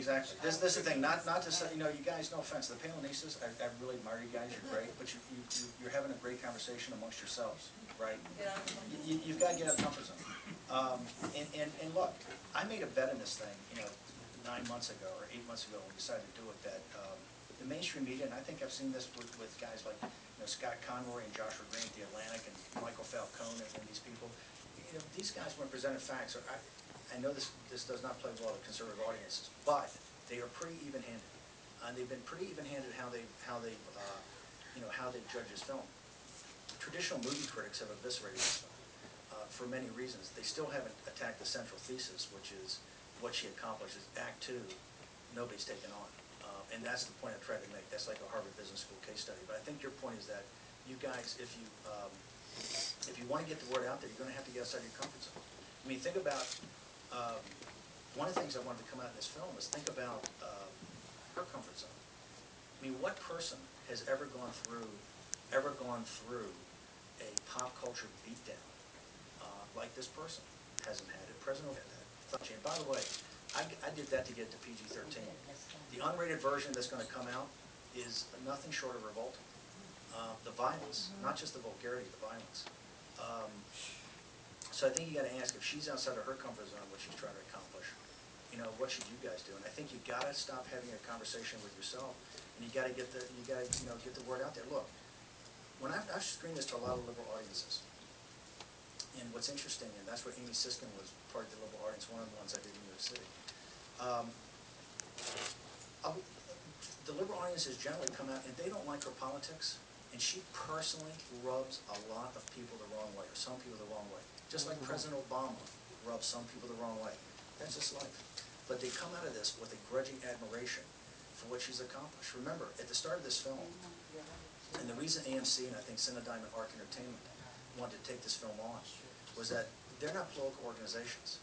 exactly. This is the thing. Not to say, you know, you guys. No offense, the Palinistas. I really admire you guys. You're great, but you're having a great conversation amongst yourselves, right? You've got to get out of the comfort zone. And look, I made a bet in this thing, you know, 9 months ago or 8 months ago when we decided to do it. That the mainstream media, and I think I've seen this with guys like, you know, Scott Conroy and Joshua Green at the Atlantic and Michael Falcone and these people. You know, these guys, when presented facts, I know this does not play well to conservative audiences, but they are pretty even-handed, and they've been pretty even-handed how they judge this film. Traditional movie critics have eviscerated this film for many reasons. They still haven't attacked the central thesis, which is what she accomplishes. Act 2, nobody's taken on, and that's the point I tried to make. That's like a Harvard Business School case study. But I think your point is that you guys, if you want to get the word out there, you're going to have to get outside your comfort zone. I mean, think about. One of the things I wanted to come out in this film is think about her comfort zone. I mean, what person has ever gone through a pop culture beatdown like this person? Hasn't had it. President had that. And by the way, I did that to get to PG-13. The unrated version that's going to come out is nothing short of revolting. The violence, not just the vulgarity, the violence. So I think you got to ask, if she's outside of her comfort zone, what she's trying to accomplish, you know, what should you guys do? And I think you got to stop having a conversation with yourself, and you got to get the word out there. Look, when I've screened this to a lot of liberal audiences, and what's interesting, and that's what Amy Siskin was part of the liberal audience, one of the ones I did in New York City. The liberal audiences generally come out and they don't like her politics, and she personally rubs a lot of people the wrong way, or some people the wrong way. Just like President Obama rubs some people the wrong way. That's just life. But they come out of this with a grudging admiration for what she's accomplished. Remember, at the start of this film, and the reason AMC and I think Cinedigm and Arc Entertainment wanted to take this film on was that they're not political organizations.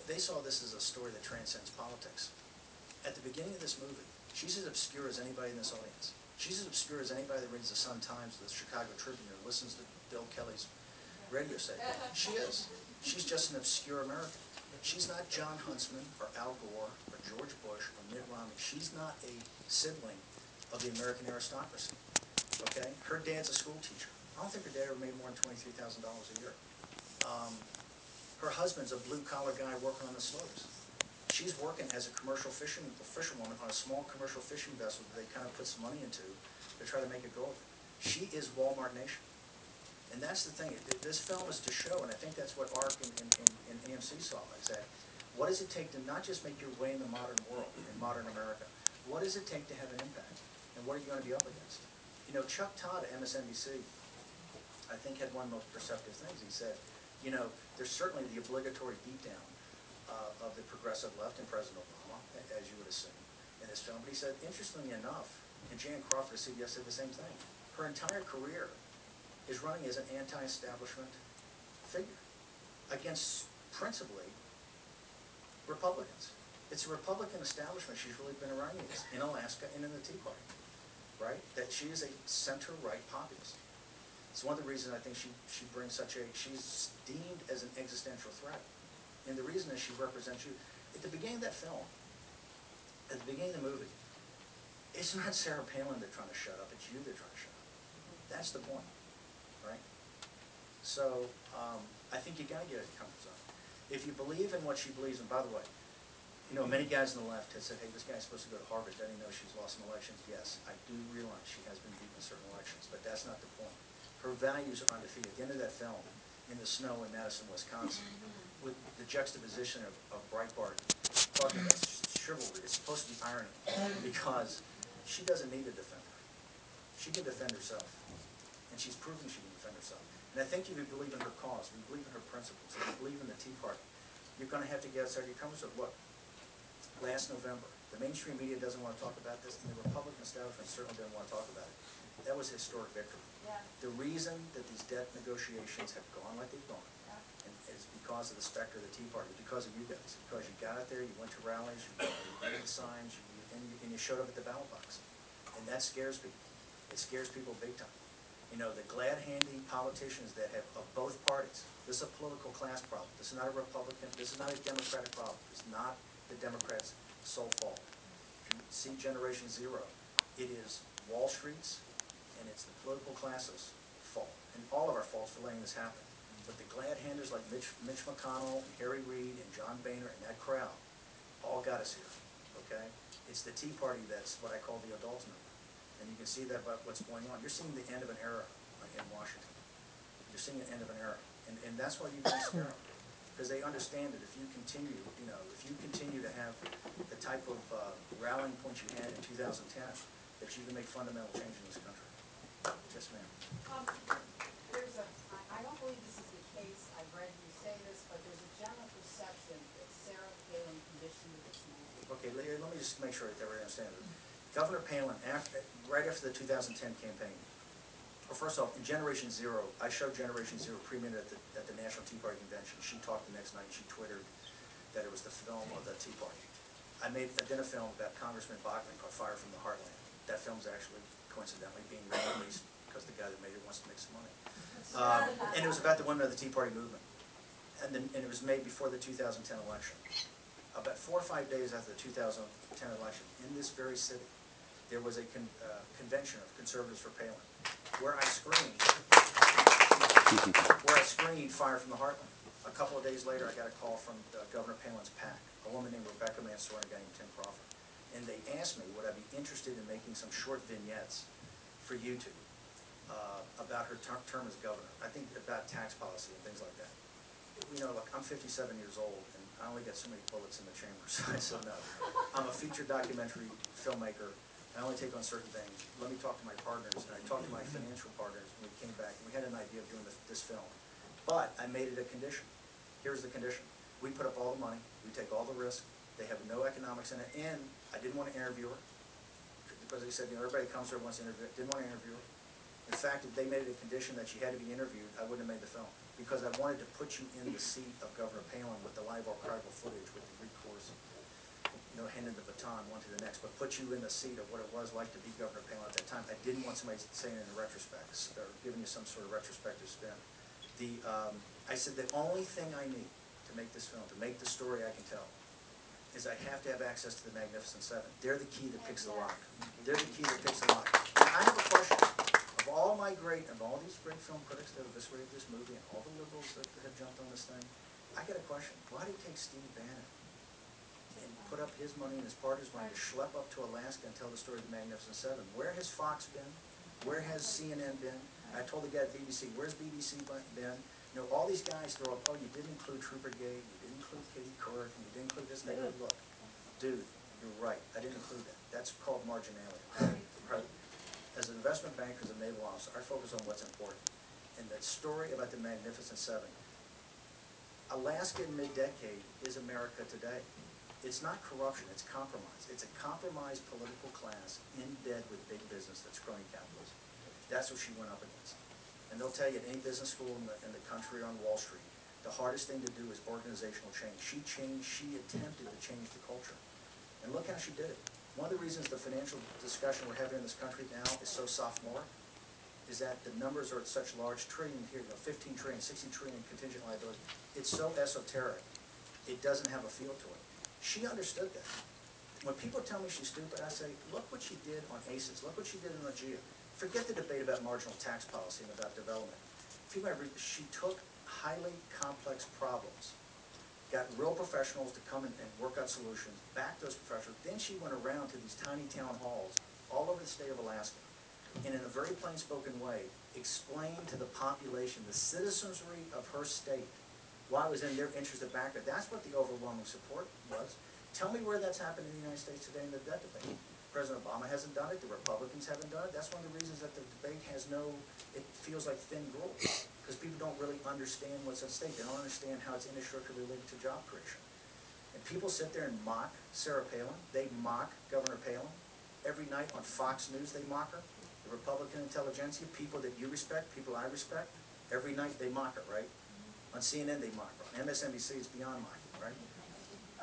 They saw this as a story that transcends politics. At the beginning of this movie, she's as obscure as anybody in this audience. She's as obscure as anybody that reads the Sun-Times, the Chicago Tribune, or listens to Bill Kelly's radio station. She is. She's just an obscure American. She's not John Huntsman or Al Gore or George Bush or Mitt Romney. She's not a sibling of the American aristocracy. Okay? Her dad's a school teacher. I don't think her dad ever made more than $23,000 a year. Her husband's a blue-collar guy working on the slopes. She's working as a commercial fisherwoman on a small commercial fishing vessel that they kind of put some money into to try to make a go of it. She is Walmart Nation. And that's the thing. This film is to show, and I think that's what ARC and AMC saw, is that what does it take to not just make your way in the modern world, in modern America, what does it take to have an impact? And what are you going to be up against? You know, Chuck Todd at MSNBC, I think, had one of the most perceptive things. He said, you know, there's certainly the obligatory beatdown of the progressive left and President Obama, as you would assume, in this film. But he said, interestingly enough, and Jan Crawford of CBS said the same thing, her entire career is running as an anti-establishment figure against, principally, Republicans. It's a Republican establishment she's really been around against in Alaska and in the Tea Party, right? That she is a center-right populist. It's one of the reasons I think she brings such a, she's deemed as an existential threat. And the reason is she represents you. At the beginning of that film, at the beginning of the movie, it's not Sarah Palin they're trying to shut up, it's you they're trying to shut up. That's the point, right? So, I think you gotta get out of your comfort zone. If you believe in what she believes in, by the way, you know, many guys on the left have said, hey, this guy's supposed to go to Harvard, doesn't he know she's lost in elections? Yes, I do realize she has been beaten in certain elections, but that's not the point. Her values are undefeated. At the end of that film, in the snow in Madison, Wisconsin, with the juxtaposition of Breitbart talking about chivalry, it's supposed to be irony, because she doesn't need a defender. She can defend herself, and she's proven she can defend herself. And I think if you believe in her cause, if you believe in her principles, if you believe in the Tea Party, you're going to have to get outside your comfort zone. Look, last November, the mainstream media doesn't want to talk about this, and the Republican establishment certainly doesn't want to talk about it. That was a historic victory. Yeah. The reason that these debt negotiations have gone like they've gone, is because of the specter of the Tea Party, because of you guys, because you got out there, you went to rallies, you made the signs, and you showed up at the ballot box. And that scares people. It scares people big time. You know, the glad-handing politicians that have, of both parties, this is a political class problem. This is not a Republican, this is not a Democratic problem. It's not the Democrats sole fault. If you see Generation Zero, it is Wall Street's and it's the political class's fault, and all of our faults for letting this happen. But the glad-handers like Mitch McConnell, and Harry Reid, and John Boehner, and that crowd all got us here, okay? It's the Tea Party that's what I call the adult movement. And you can see that by what's going on. You're seeing the end of an era in Washington. You're seeing the end of an era. And that's why you can scare them. Because they understand that if you continue, if you continue to have the type of rallying points you had in 2010, that you can make fundamental change in this country. Yes, ma'am. I don't believe this is the case. I've read you say this, but there's a general perception that Sarah Palin conditioned this movie. Okay, let me just make sure that everybody understands it. Governor Palin, right after the 2010 campaign, well, first off, in Generation Zero, I showed Generation Zero premiered at the National Tea Party Convention. She talked the next night, and she Twittered that it was the film of the Tea Party. I did a film about Congressman Bachman called Fire from the Heartland. That film's actually, coincidentally, being released because the guy that made it wants to make some money. And it was about the women of the Tea Party movement. And it was made before the 2010 election. About 4 or 5 days after the 2010 election, in this very city, there was a convention of conservatives for Palin, where I screened Fire from the Heartland. A couple of days later, I got a call from Governor Palin's PAC, a woman named Rebecca Mansour and a guy named Tim Crawford. And they asked me, would I be interested in making some short vignettes for YouTube about her term as governor. I think about tax policy and things like that. Look, I'm 57 years old, and I only get so many bullets in the chamber, so I said no. I'm a feature documentary filmmaker. I only take on certain things. Let me talk to my partners, and I talked to my financial partners, and we came back, and we had an idea of doing this film. But I made it a condition. Here's the condition. We put up all the money. We take all the risk. They have no economics in it, and I didn't want to interview her, because they said, everybody comes here and wants to interview her. Didn't want to interview her. In fact, if they made it a condition that she had to be interviewed, I wouldn't have made the film, because I wanted to put you in the seat of Governor Palin with the live archival footage, with the recourse, handing the baton one to the next, but put you in the seat of what it was like to be Governor Palin at that time. I didn't want somebody saying in retrospect, or giving you some sort of retrospective spin. I said the only thing I need to make this film, to make the story I can tell, is I have to have access to the Magnificent Seven. They're the key that picks the lock. They're the key that picks the lock. And I have a question. Of all these great film critics that have eviscerated this movie, and all the liberals that have jumped on this thing, I got a question. Why did it take Steve Bannon and put up his money and his partner's money to schlep up to Alaska and tell the story of the Magnificent Seven? Where has Fox been? Where has CNN been? I told the guy at BBC, where's BBC been? All these guys throw up, oh, you didn't include Trooper Gay, you didn't include Kitty Couric, and you didn't include this and that. Look, dude, you're right. I didn't include that. That's called marginalia. Right? As an investment banker, as a naval officer, I focus on what's important. And that story about the Magnificent Seven. Alaska in mid-decade is America today. It's not corruption, it's compromise. It's a compromised political class in bed with big business that's crony capitalism. That's what she went up against. And they'll tell you at any business school in the country or on Wall Street, the hardest thing to do is organizational change. She attempted to change the culture. And look how she did it. One of the reasons the financial discussion we're having in this country now is so sophomoric is that the numbers are at such large trillion here, 15 trillion, 60 trillion contingent liability. It's so esoteric, it doesn't have a feel to it. She understood that. When people tell me she's stupid, I say, look what she did on ACES. Look what she did in AGEA. Forget the debate about marginal tax policy and about development. She took highly complex problems, got real professionals to come and work out solutions, backed those professionals. Then she went around to these tiny town halls all over the state of Alaska, and in a very plain-spoken way, explained to the population, the citizenry of her state, why it was in their interest to back her. That's what the overwhelming support was. Tell me where that's happened in the United States today in the debt debate. President Obama hasn't done it. The Republicans haven't done it. That's one of the reasons that the debate it feels like thin gruel, because people don't really understand what's at stake. They don't understand how it's inextricably linked to job creation. And people sit there and mock Sarah Palin. They mock Governor Palin. Every night on Fox News, they mock her. The Republican intelligentsia, people that you respect, people I respect, every night they mock her, right? On CNN, they mock her. On MSNBC, it's beyond mocking, right?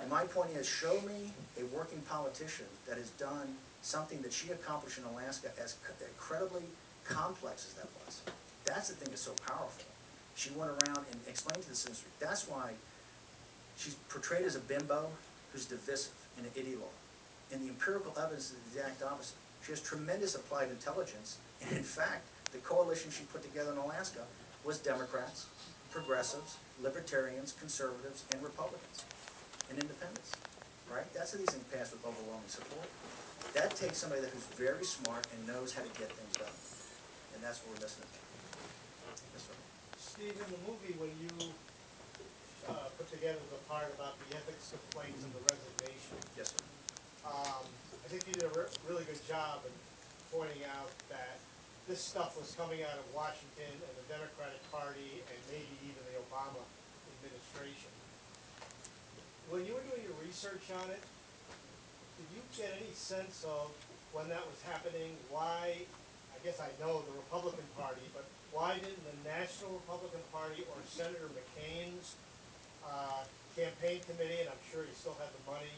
And my point is, show me a working politician that has done something that she accomplished in Alaska, as incredibly complex as that was. That's the thing that's so powerful. She went around and explained to the citizenry. That's why she's portrayed as a bimbo who's divisive. and an idiot law. And the empirical evidence is the exact opposite. She has tremendous applied intelligence, and in fact, the coalition she put together in Alaska was Democrats, progressives, libertarians, conservatives, and Republicans, and independents, right? That's how these things pass with overwhelming support. That takes somebody who's very smart and knows how to get things done, and that's what we're missing. Yes, sir. Steve, in the movie, when you put together the part about the ethics complaints and the resignation, Yes, sir. I think you did a really good job in pointing out that this stuff was coming out of Washington and the Democratic Party and maybe even the Obama administration. When you were doing your research on it, did you get any sense of when that was happening, why, I guess I know the Republican Party, but why didn't the National Republican Party or Senator McCain's campaign committee, and I'm sure he still had the money,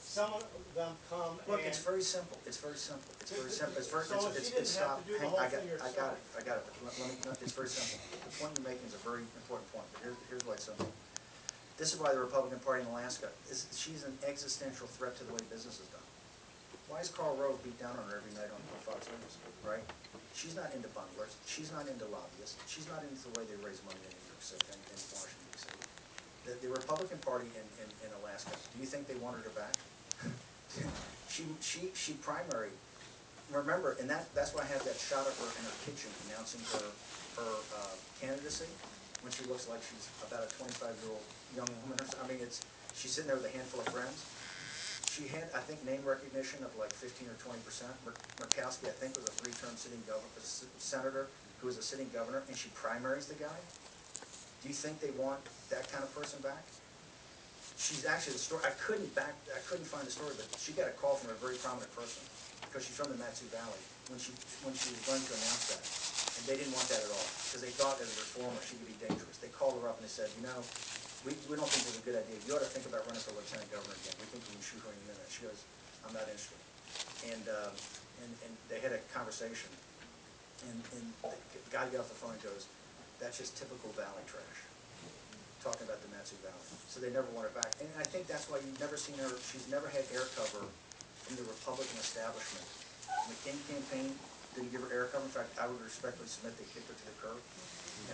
some of them come Look, and... it's very simple. It's very simple. It's very simple. It's very. So It's she didn't have to do the whole thing I got herself. it. I got it. But let me. It's very simple. The point you're making is a very important point. But here's why it's simple. This is why the Republican Party in Alaska she's an existential threat to the way business is done. Why is Karl Rove beat down on her every night on Fox News? Right? She's not into bunglers. She's not into lobbyists. She's not into the way they raise money in New York City and in Washington D.C. The Republican Party in Alaska. Do you think they wanted her back? She primaried. Remember, and that's why I have that shot of her in her kitchen announcing her candidacy when she looks like she's about a 25-year-old young woman. I mean, she's sitting there with a handful of friends. She had, I think, name recognition of like 15 or 20%. Murkowski, I think, was a 3-term sitting senator who was a sitting governor, and she primaries the guy. Do you think they want that kind of person back? She's actually the story. I couldn't find the story, but she got a call from a very prominent person because she's from the Matsu Valley when she was going to announce that, and they didn't want that at all because they thought as a reformer she could be dangerous. They called her up and they said, you know, we don't think this is a good idea. You ought to think about running for lieutenant governor again. We think you can shoot her in a minute. She goes, I'm not interested. And they had a conversation, and the guy got off the phone and goes, that's just typical Valley trash. Talking about the Matsu Valley. So they never want her back. And I think that's why you've never seen her, she's never had air cover from the Republican establishment. The McCain campaign didn't give her air cover. In fact, I would respectfully submit they kicked her to the curb.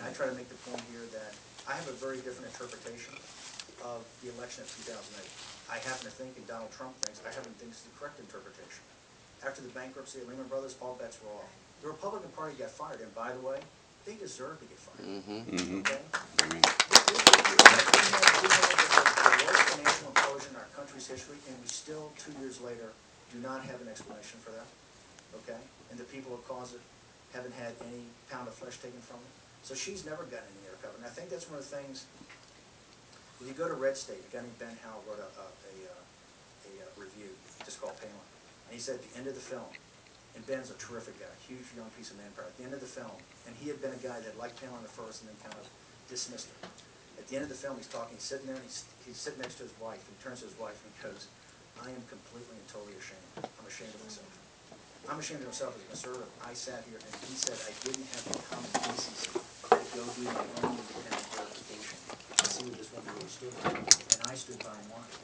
And I try to make the point here that I have a very different interpretation of the election of 2008. I happen to think, and Donald Trump thinks, I happen to think it's the correct interpretation. After the bankruptcy of Lehman Brothers, all bets were off. The Republican Party got fired, and by the way, they deserve to get fired. Okay? We had the worst financial implosion in our country's history, and we still, 2 years later, do not have an explanation for that. Okay? And the people who caused it haven't had any pound of flesh taken from them. So she's never gotten any air cover. And I think that's one of the things, if you go to Red State, a guy named Ben Howell wrote a review just called Palin. And he said at the end of the film, and Ben's a terrific guy, huge young piece of manpower. At the end of the film, and he had been a guy that liked Palin at first and then kind of dismissed her. At the end of the film, he's talking, he's sitting there, and he's sitting next to his wife, and he turns to his wife and he goes, I am completely and totally ashamed. I'm ashamed of myself. I'm ashamed of myself as a conservative. I sat here, and he said I didn't have the common decency to go do my own independent verification and see what this woman really stood for. And I stood by mine,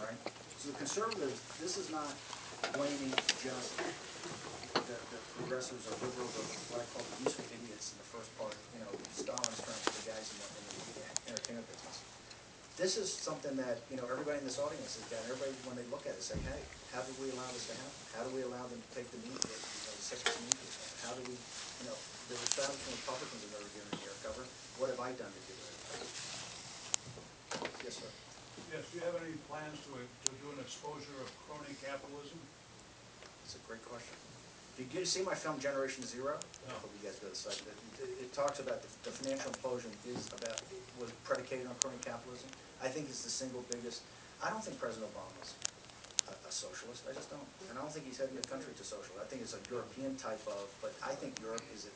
right? So the conservatives, this is not blaming just the progressives or liberals or what I call the useful idiots in the first part, you know, Stalin's terms, the guys in the entertainment business. This is something that, you know, everybody in this audience has got, everybody, when they look at it, say, hey, how did we allow this to happen? How do we allow them to take the knee, the second knee to this? How do we, you know, the establishment Republicans have never given air cover. What have I done to give air cover? Yes, sir. Yes, do you have any plans to do an exposure of crony capitalism? That's a great question. If you see my film Generation Zero, I hope you guys go to the site. It talks about the financial implosion was predicated on crony capitalism. I think it's the single biggest. I don't think President Obama's a socialist. I just don't, and I don't think he's heading the country to social. I think it's a European type of, but I think Europe is a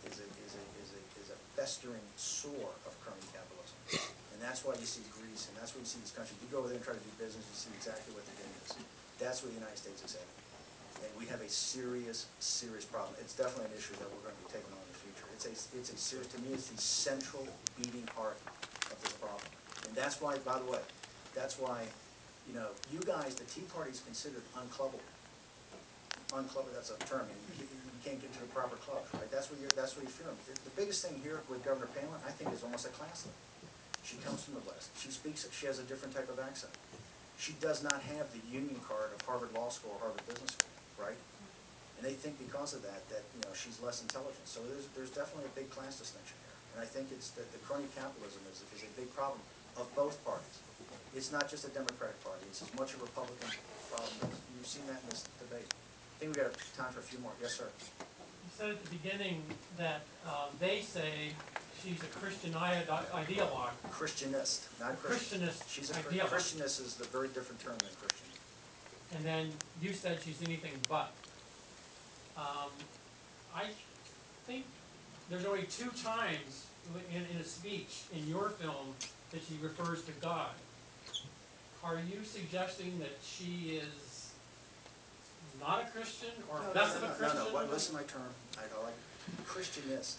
festering sore of crony capitalism, and that's why you see Greece, and that's why you see this country. You go over there and try to do business, you see exactly what the game is. That's where the United States is heading. And we have a serious, serious problem. It's definitely an issue that we're going to be taking on in the future. It's a serious, to me, it's the central beating heart of this problem. And that's why, by the way, that's why You know, you guys, the Tea Party is considered unclubbable. Unclubbable, that's a term, you can't get to the proper clubs, right? That's what you're feeling. The biggest thing here with Governor Palin, I think, is almost a class thing. She comes from the West, she has a different type of accent. She does not have the union card of Harvard Law School or Harvard Business School, right? And they think because of that, you know, she's less intelligent. So there's definitely a big class distinction here. And I think it's that the crony capitalism is a big problem of both parties. It's not just a Democratic Party, it's as much a Republican problem. You've seen that in this debate. I think we got time for a few more. Yes, sir. You said at the beginning that they say she's a Christian ideologue. Christianist, not Christian. Christianist She's a ideologue. Christianist is a very different term than Christian. And then you said she's anything but. I think there's only 2 times in a speech in your film that she refers to God. Are you suggesting that she is not a Christian or less of a Christian? No. Listen to my term. I like Christianist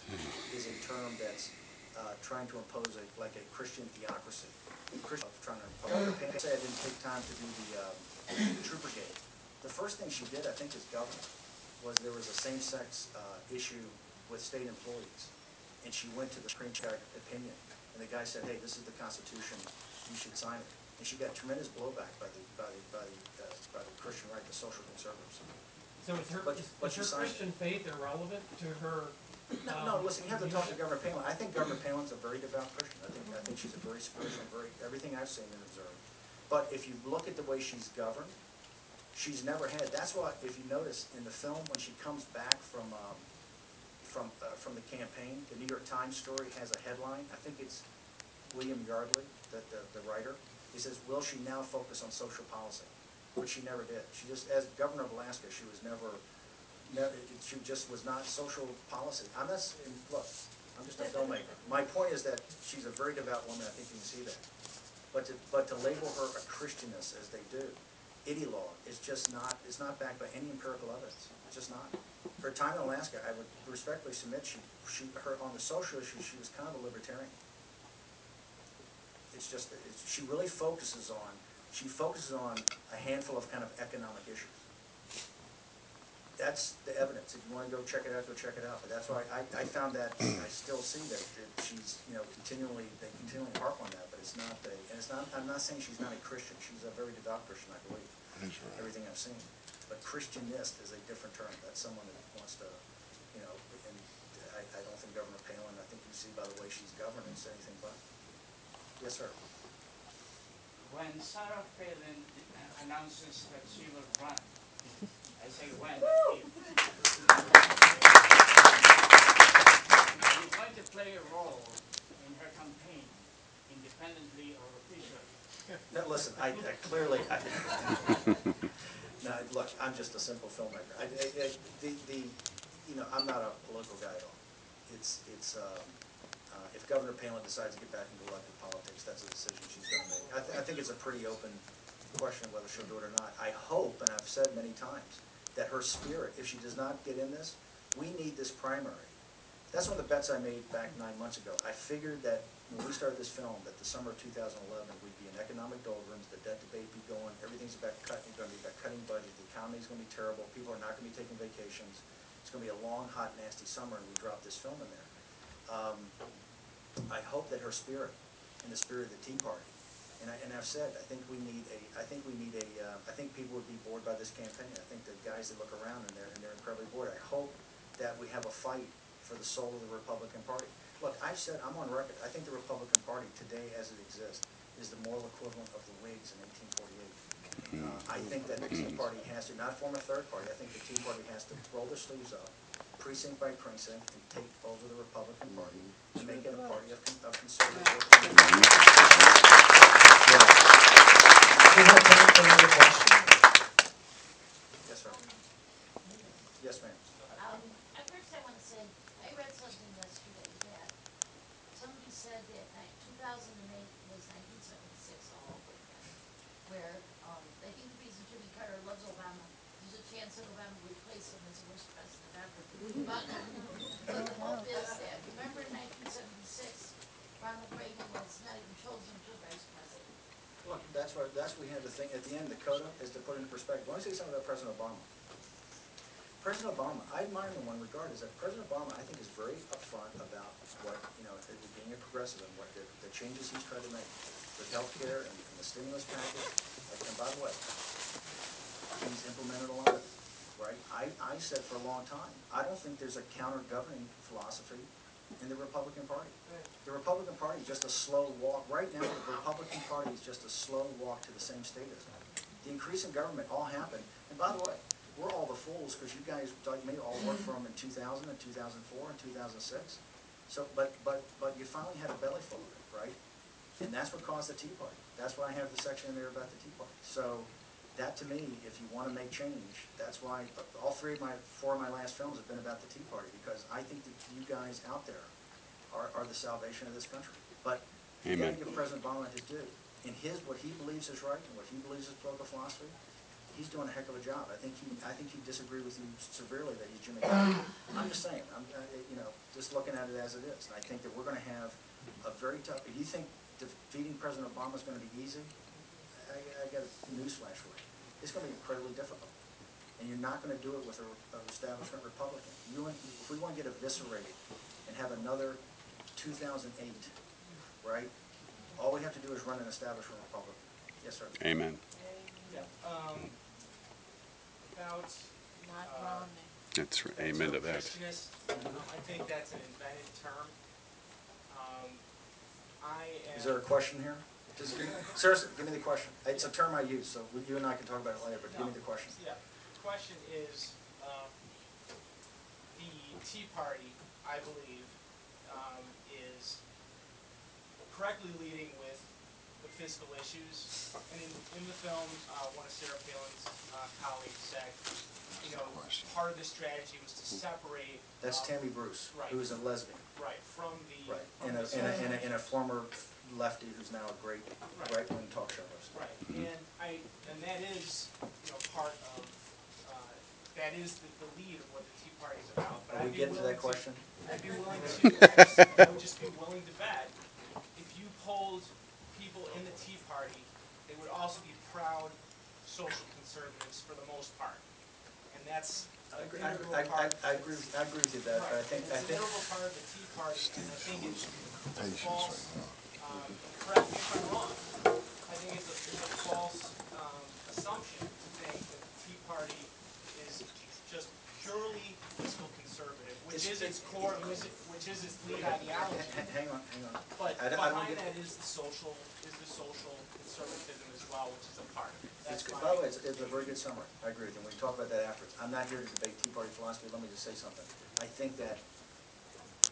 is a term that's trying to impose like a Christian theocracy. Trying to impose. I say I didn't take time to do the Trooper Gate. The first thing she did, I think, as governor, was there was a same-sex issue with state employees, and she went to the Supreme Court opinion, and the guy said, "Hey, this is the Constitution. You should sign it." And she got tremendous blowback by the Christian right, the social conservatives. So is her Christian faith irrelevant to her? No, listen, you have to talk to Governor Palin. I think Governor Palin's a very devout Christian. I think she's a very spiritual, everything I've seen and observed. But if you look at the way she's governed, she's never had. That's why, if you notice in the film, when she comes back from the campaign, the New York Times story has a headline. I think it's William Yardley, the writer. He says, "Will she now focus on social policy?" Which she never did. She just, as governor of Alaska, she was never she just was not social policy. Look, I'm just a filmmaker. My point is that she's a very devout woman. I think you can see that. But to label her a Christianist, as they do, ideologue, is just not. It's not backed by any empirical evidence. It's just not. Her time in Alaska, I would respectfully submit, her on the social issues, she was kind of a libertarian. It's just she really focuses on. She focuses on a handful of kind of economic issues. That's the evidence. If you want to go check it out, go check it out. But that's why I found that I still see that she's, you know, they continually harp on that. But it's not I'm not saying she's not a Christian. She's a very devout Christian, I believe. That's right. Everything I've seen. But Christianist is a different term. That's someone that wants to, you know, and I don't think Governor Palin, I think you see by the way she's governed, it's anything but. Yes, sir. When Sarah Palin announces that she will run, I say when, if, are you going to play a role in her campaign, independently or officially? No, listen, I clearly, no, look, I'm just a simple filmmaker. You know, I'm not a political guy at all. If Governor Palin decides to get back into elected politics, that's a decision she's going to make. I think it's a pretty open question of whether she'll do it or not. I hope, and I've said many times, that her spirit, if she does not get in this, we need this primary. That's one of the bets I made back 9 months ago. I figured that when we started this film, that the summer of 2011, we'd be in economic doldrums, the debt debate be going, everything's going to be about cutting budget, the economy's going to be terrible, people are not going to be taking vacations, it's going to be a long, hot, nasty summer, and we dropped this film in there. I hope that her spirit, and the spirit of the Tea Party, and I've said, I think people would be bored by this campaign. I think the guys that look around and they're incredibly bored. I hope that we have a fight for the soul of the Republican Party. Look, I've said, I'm on record, I think the Republican Party today as it exists is the moral equivalent of the Whigs in 1848. I think that the Tea Party has to, not form a third party, I think the Tea Party has to roll their sleeves up, precinct by precinct, and take over the Republican Party and make it a party of conservative workers. We have time for another question. Yes, sir. Yes, ma'am. First I want to say, I read something yesterday that somebody said that 2008 was 1976 all over again, where I think the reason Jimmy Carter loves Obama, there's a chance that Obama will replace him as the worst president ever. But the hope is that, remember in 1976, Ronald Reagan was not even chosen for vice president. Look, that's what we have the thing, at the end, the coda is to put into perspective. Let me say something about President Obama. President Obama, I admire him in one regard, is that President Obama, I think, is very upfront about what, being a progressive and what the changes he's tried to make with healthcare and the stimulus package. And by the way, he's implemented a lot of it, right? I said for a long time, I don't think there's a counter-governing philosophy in the Republican Party. The Republican Party is just a slow walk. Right now, the Republican Party is just a slow walk to the same statism. The increase in government all happened, and by the way, we're all the fools because you guys, like me, all worked for them in 2000 and 2004 and 2006. So, but you finally had a belly full of it, right? And that's what caused the Tea Party. That's why I have the section in there about the Tea Party. So that, to me, if you want to make change, that's why all four of my last films have been about the Tea Party, because I think that you guys out there are the salvation of this country. But you got to give President Obama his due. In what he believes is right and what he believes is political philosophy, he's doing a heck of a job. I think he disagreed with you severely that he's Jimmy Carter. I'm just saying, just looking at it as it is. And I think that we're going to have a very tough. If you think defeating President Obama is going to be easy, I got a newsflash for you. It's going to be incredibly difficult, and you're not going to do it with an establishment Republican. If we want to get eviscerated and have another 2008, right? All we have to do is run an establishment Republican. Yes, sir. Amen. Yeah, about, Not Romney. That's right. Amen to that. Christianist, I think that's an invented term. Is there a question here? Seriously, give me the question. It's a term I use, so you and I can talk about it later, but give me the question. Yeah, the question is, the Tea Party, I believe, is correctly leading with the fiscal issues. And in the film, one of Sarah Palin's colleagues said, part of the strategy was to separate. That's Tammy Bruce, right, who is a lesbian. Right, from the. Right, from and a former lefty who's now a great right-wing talk show host. Right, and that is, part of, that is the lead of what the Tea Party is about. But Are we getting to that question? I'd be willing to, I would just be willing to bet, if you polled people in the Tea Party, they would also be proud social conservatives for the most part. And that's I agree. an integral part. I agree with you that, but I think It's an integral part of the Tea Party, and I think it's false, correct me if I'm wrong, I think it's a false assumption to think that the Tea Party is just purely fiscal conservative, which is its core, which is its lead ideology. Hang on. But I don't behind get- that is the social conservatism as well, which is a part of it. It's That's good. my By the way, it's a very good summary. I agree with you. We can talk about that afterwards. I'm not here to debate Tea Party philosophy. Let me just say something. I think that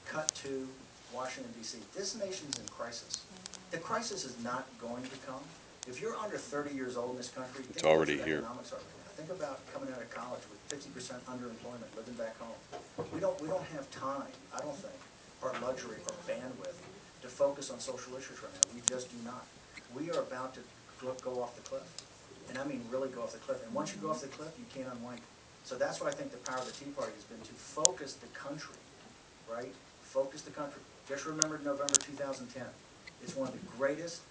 cut to Washington, D.C., this nation's in crisis. The crisis is not going to come. If you're under 30 years old in this country, think about already what here. economics are right now. Think about coming out of college with 50% underemployment, living back home. We don't have time, I don't think, or luxury or bandwidth to focus on social issues right now. We just do not. We are about to go off the cliff. And I mean really go off the cliff. And once you go off the cliff, you can't unwind. So that's what I think the power of the Tea Party has been, to focus the country, right? Focus the country. Just remember November 2010. It's one of the greatest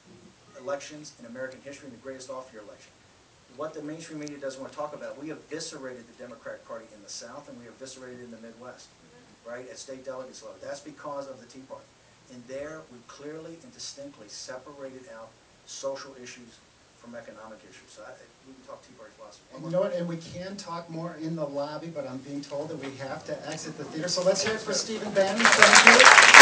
elections in American history and the greatest off-year election. What the mainstream media doesn't want to talk about, we eviscerated the Democratic Party in the South and we eviscerated it in the Midwest, right, at state delegates level. That's because of the Tea Party. And there, we clearly and distinctly separated out social issues from economic issues. So we can talk Tea Party philosophy. And you know what, and we can talk more in the lobby, but I'm being told that we have to exit the theater. So let's hear it for Stephen Bannon. Thank you.